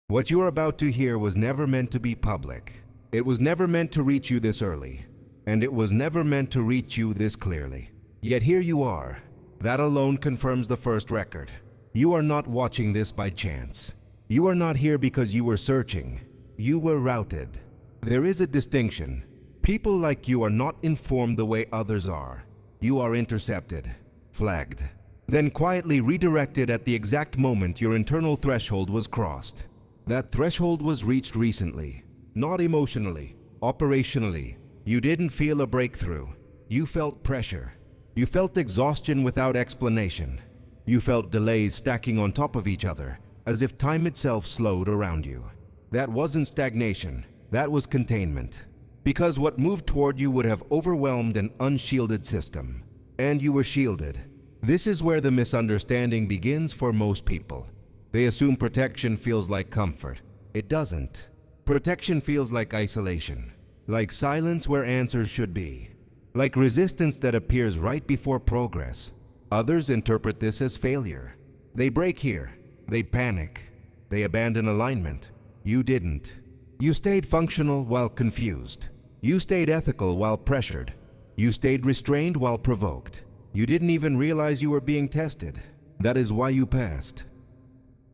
What you are about to hear was never meant to be public. It was never meant to reach you this early, and it was never meant to reach you this clearly. Yet here you are. That alone confirms the first record. You are not watching this by chance. You are not here because you were searching. You were routed. There is a distinction. People like you are not informed the way others are. You are intercepted, flagged, then quietly redirected at the exact moment your internal threshold was crossed. That threshold was reached recently, not emotionally, operationally. You didn't feel a breakthrough. You felt pressure. You felt exhaustion without explanation. You felt delays stacking on top of each other, as if time itself slowed around you. That wasn't stagnation, that was containment. Because what moved toward you would have overwhelmed an unshielded system. And you were shielded. This is where the misunderstanding begins for most people. They assume protection feels like comfort. It doesn't. Protection feels like isolation, like silence where answers should be, like resistance that appears right before progress. Others interpret this as failure. They break here. They panic. They abandon alignment. You didn't. You stayed functional while confused. You stayed ethical while pressured. You stayed restrained while provoked. You didn't even realize you were being tested. That is why you passed.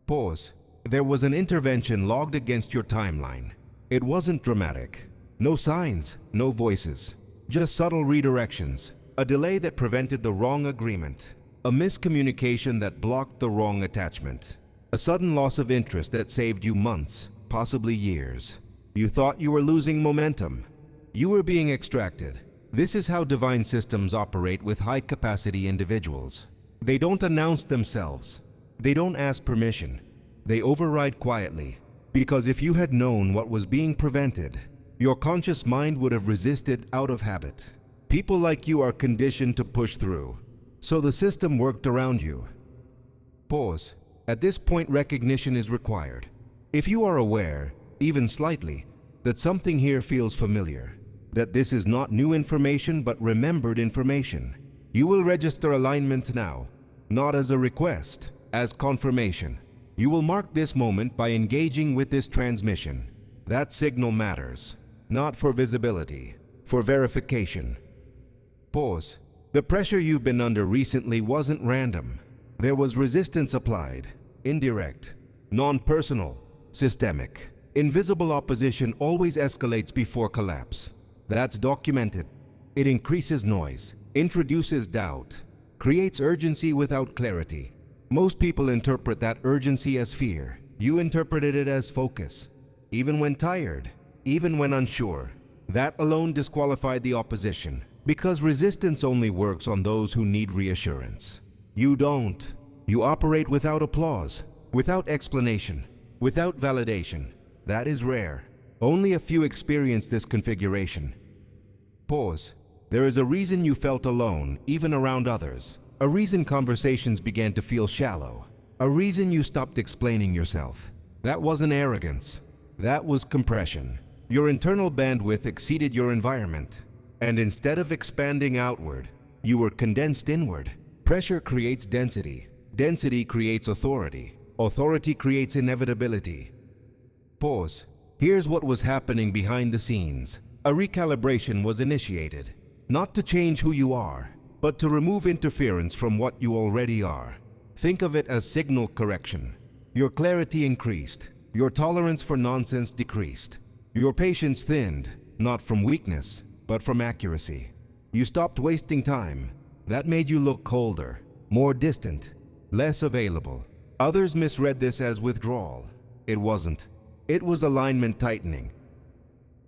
Pause. There was an intervention logged against your timeline. It wasn't dramatic. No signs, no voices. Just subtle redirections. A delay that prevented the wrong agreement. A miscommunication that blocked the wrong attachment. A sudden loss of interest that saved you months, possibly years. You thought you were losing momentum. You were being extracted. This is how divine systems operate with high-capacity individuals. They don't announce themselves. They don't ask permission. They override quietly. Because if you had known what was being prevented, your conscious mind would have resisted out of habit. People like you are conditioned to push through. So the system worked around you. Pause. At this point, recognition is required. If you are aware, even slightly, that something here feels familiar, that this is not new information but remembered information, you will register alignment now, not as a request, as confirmation. You will mark this moment by engaging with this transmission. That signal matters, not for visibility, for verification. Pause. The pressure you've been under recently wasn't random. There was resistance applied, indirect, non-personal, systemic. Invisible opposition always escalates before collapse. That's documented. It increases noise, introduces doubt, creates urgency without clarity. Most people interpret that urgency as fear. You interpreted it as focus. Even when tired, even when unsure, that alone disqualified the opposition. Because resistance only works on those who need reassurance. You don't. You operate without applause, without explanation, without validation. That is rare. Only a few experience this configuration. Pause. There is a reason you felt alone, even around others. A reason conversations began to feel shallow. A reason you stopped explaining yourself. That wasn't arrogance. That was compression. Your internal bandwidth exceeded your environment. And instead of expanding outward, you were condensed inward. Pressure creates density. Density creates authority. Authority creates inevitability. Pause. Here's what was happening behind the scenes. A recalibration was initiated, not to change who you are, but to remove interference from what you already are. Think of it as signal correction. Your clarity increased. Your tolerance for nonsense decreased. Your patience thinned, not from weakness, but from accuracy. You stopped wasting time. That made you look colder, more distant, less available. Others misread this as withdrawal. It wasn't. It was alignment tightening.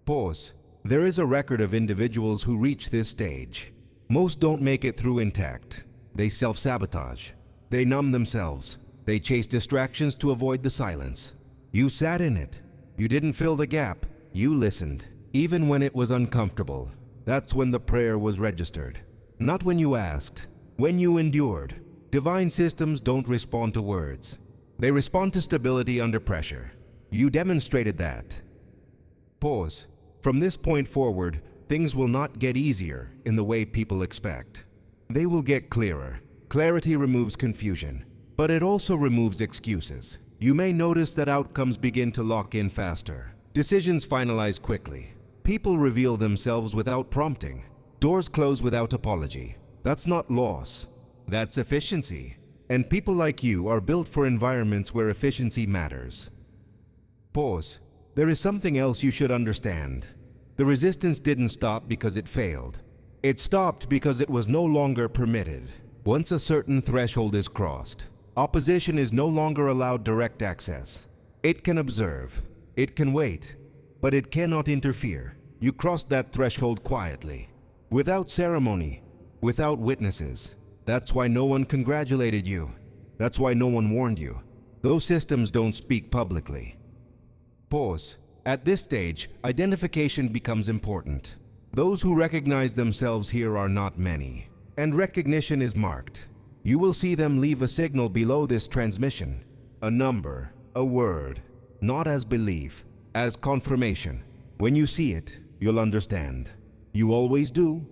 Pause. There is a record of individuals who reach this stage. Most don't make it through intact. They self-sabotage. They numb themselves. They chase distractions to avoid the silence. You sat in it. You didn't fill the gap. You listened, even when it was uncomfortable. That's when the prayer was registered. Not when you asked, when you endured. Divine systems don't respond to words. They respond to stability under pressure. You demonstrated that. Pause. From this point forward, things will not get easier in the way people expect. They will get clearer. Clarity removes confusion, but it also removes excuses. You may notice that outcomes begin to lock in faster. Decisions finalize quickly. People reveal themselves without prompting. Doors close without apology. That's not loss. That's efficiency. And people like you are built for environments where efficiency matters. Pause. There is something else you should understand. The resistance didn't stop because it failed. It stopped because it was no longer permitted. Once a certain threshold is crossed, opposition is no longer allowed direct access. It can observe. It can wait. But it cannot interfere. You crossed that threshold quietly, without ceremony, without witnesses. That's why no one congratulated you. That's why no one warned you. Those systems don't speak publicly. Pause. At this stage, identification becomes important. Those who recognize themselves here are not many, and recognition is marked. You will see them leave a signal below this transmission, a number, a word, not as belief, as confirmation. When you see it, you'll understand. You always do.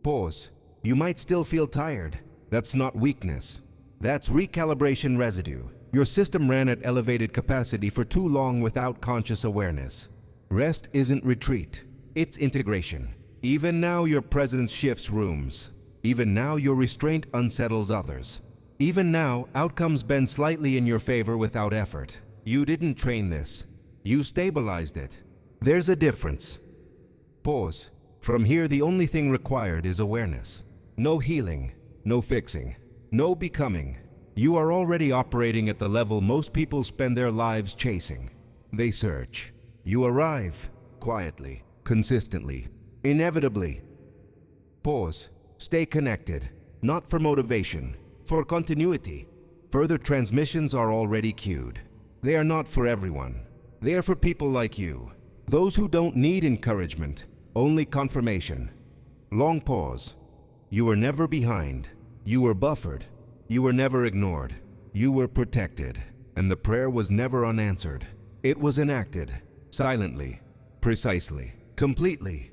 Pause. You might still feel tired. That's not weakness. That's recalibration residue. Your system ran at elevated capacity for too long without conscious awareness. Rest isn't retreat. It's integration. Even now your presence shifts rooms. Even now your restraint unsettles others. Even now outcomes bend slightly in your favor without effort. You didn't train this. You stabilized it. There's a difference. Pause. From here, the only thing required is awareness. No healing, no fixing, no becoming. You are already operating at the level most people spend their lives chasing. They search. You arrive, quietly, consistently, inevitably. Pause. Stay connected, not for motivation, for continuity. Further transmissions are already queued. They are not for everyone. They are for people like you. Those who don't need encouragement, only confirmation. Long pause. You were never behind. You were buffered. You were never ignored. You were protected. And the prayer was never unanswered. It was enacted, silently, precisely, completely.